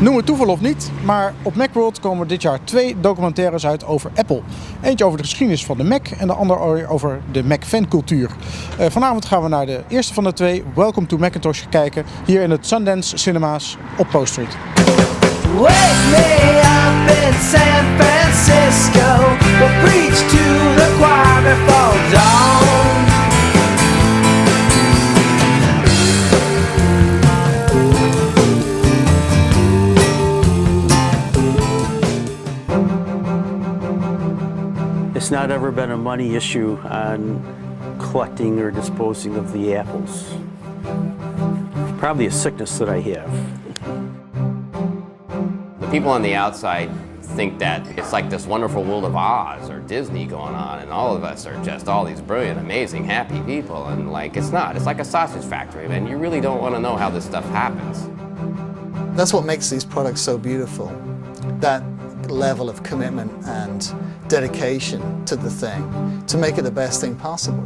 Noem het toeval of niet, maar op Macworld komen dit jaar 2 documentaires uit over Apple. Eentje over de geschiedenis van de Mac en de andere over de Mac-fancultuur. Vanavond gaan we naar de eerste van de 2, Welcome To Macintosh, kijken. Hier in het Sundance Cinema's op Post Street. Wake me up in San Francisco. We'll preach to the choir before dawn. It's not ever been a money issue on collecting or disposing of the apples. Probably a sickness that I have. The people on the outside think that it's like this wonderful world of Oz or Disney going on, and all of us are just all these brilliant, amazing, happy people, and like it's not. It's like a sausage factory, man. You really don't want to know how this stuff happens. That's what makes these products so beautiful. That level of commitment and dedication to the thing to make it the best thing possible.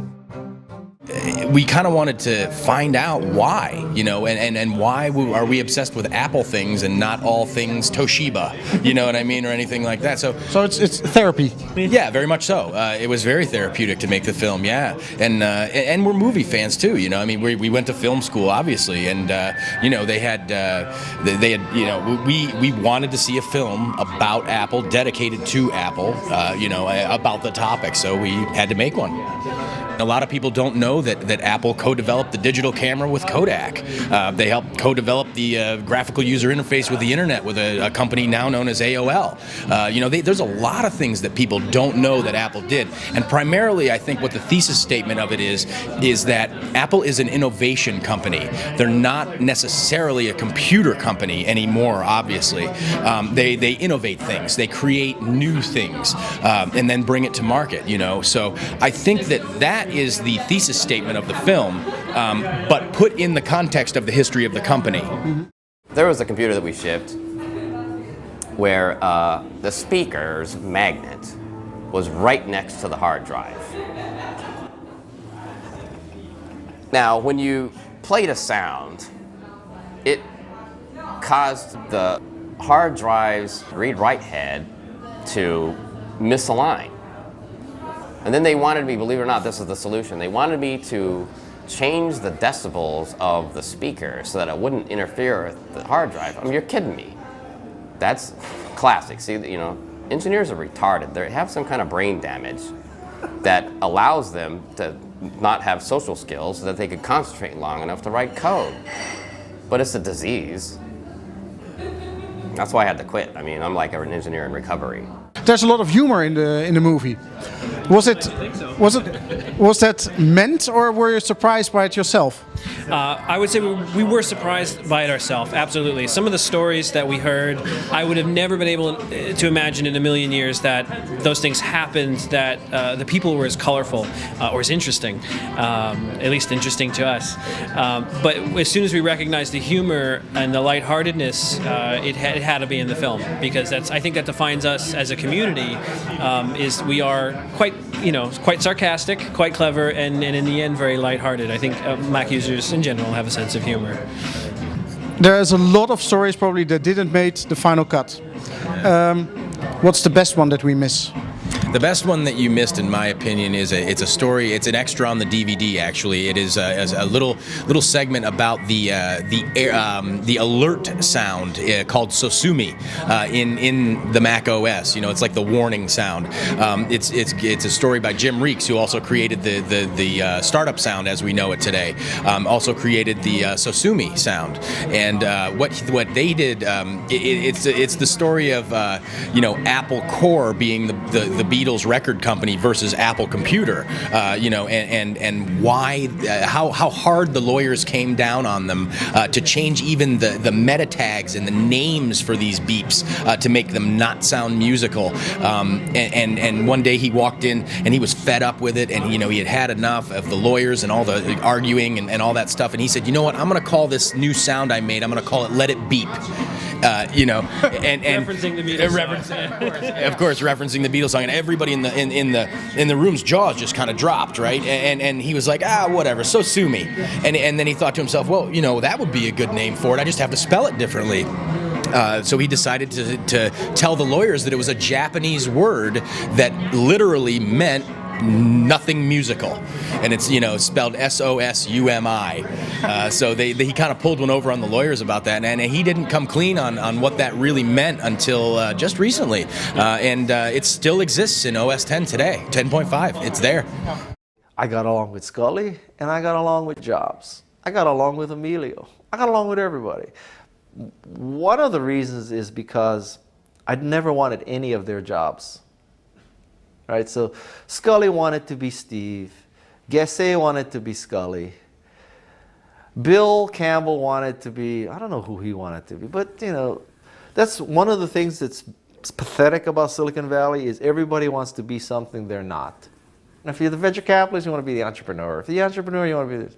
We kind of wanted to find out why, you know, and why are we obsessed with Apple things and not all things Toshiba, you know what I mean, or anything like that. So it's therapy. Yeah, very much so. It was very therapeutic to make the film, yeah. And we're movie fans too, you know. I mean, we went to film school, obviously, and you know, they had, you know, we wanted to see a film about Apple, dedicated to Apple, you know, about the topic. So we had to make one. A lot of people don't know that Apple co-developed the digital camera with Kodak. They helped co-develop the graphical user interface with the internet with a company now known as AOL. You know, there's a lot of things that people don't know that Apple did. And primarily, I think what the thesis statement of it is that Apple is an innovation company. They're not necessarily a computer company anymore, obviously. They innovate things. They create new things and then bring it to market, you know. So I think that is the thesis statement of the film, but put in the context of the history of the company. There was a computer that we shipped where the speaker's magnet was right next to the hard drive. Now, when you played a sound, it caused the hard drive's read-write head to misalign. And then they wanted me, believe it or not, this is the solution, they wanted me to change the decibels of the speaker so that it wouldn't interfere with the hard drive. I mean, you're kidding me. That's classic. See, you know, engineers are retarded. They have some kind of brain damage that allows them to not have social skills so that they could concentrate long enough to write code. But it's a disease. That's why I had to quit. I mean, I'm like an engineer in recovery. There's a lot of humor in the movie. Was that meant, or were you surprised by it yourself? I would say we were surprised by it ourselves, absolutely. Some of the stories that we heard, I would have never been able to imagine in a million years that those things happened, that the people were as colorful or as interesting, at least interesting to us. But as soon as we recognized the humor and the lightheartedness, it had to be in the film, because I think that defines us as a community, is we are quite sarcastic, quite clever, and in the end very lighthearted. I think Mac users in general have a sense of humor. There's a lot of stories probably that didn't make the final cut. What's the best one that we miss? The best one that you missed, in my opinion, it's a story. It's an extra on the DVD. Actually, it is a little segment about the alert sound called Sosumi in the Mac OS. You know, it's like the warning sound. It's a story by Jim Reeks, who also created the startup sound as we know it today. Also created the Sosumi sound. And what they did, it's the story of you know, Apple Corps being the Beatles record company versus Apple Computer, you know, and why, how hard the lawyers came down on them to change even the meta tags and the names for these beeps to make them not sound musical. And one day he walked in and he was fed up with it, and you know, he had enough of the lawyers and all the arguing and all that stuff, and he said, you know what, I'm going to call this new sound I made, I'm going to call it Let It Beep. You know, and referencing the Beatles song. Of course, referencing the Beatles song, and everybody in the room's jaws just kind of dropped, right? And he was like, whatever, so sue me. And then he thought to himself, well, you know, that would be a good name for it. I just have to spell it differently. So he decided to tell the lawyers that it was a Japanese word that literally meant nothing musical, and it's spelled SOSUMI. So he kind of pulled one over on the lawyers about that, and he didn't come clean on what that really meant until just recently, and it still exists in OS 10 today, 10.5. It's there. I got along with Scully, and I got along with Jobs. I got along with Emilio. I got along with everybody. One of the reasons is because I'd never wanted any of their jobs. Right, so Scully wanted to be Steve, Gesse wanted to be Scully, Bill Campbell wanted to be, I don't know who he wanted to be, but that's one of the things that's pathetic about Silicon Valley is everybody wants to be something they're not. And if you're the venture capitalist, you want to be the entrepreneur. If you're the entrepreneur, you want to be this.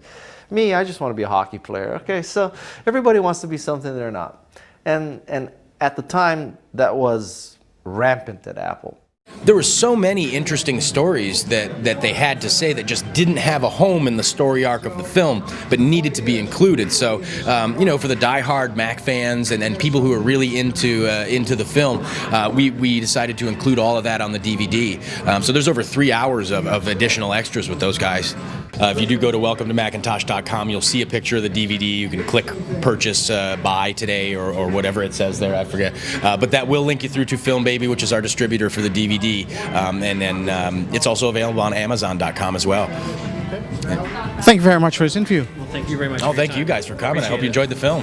Me, I just want to be a hockey player. Okay, so everybody wants to be something they're not. And at the time, that was rampant at Apple. There were so many interesting stories that they had to say that just didn't have a home in the story arc of the film, but needed to be included. So, for the diehard Mac fans and people who are really into the film, we decided to include all of that on the DVD. So there's over 3 hours of additional extras with those guys. If you do go to welcome-to-macintosh.com, you'll see a picture of the DVD. You can click purchase, buy today, or whatever it says there. I forget. But that will link you through to Film Baby, which is our distributor for the DVD. And then it's also available on Amazon.com as well. Thank you very much for this interview. Well, thank you very much. Oh, thank you guys for coming. I hope you enjoyed the film.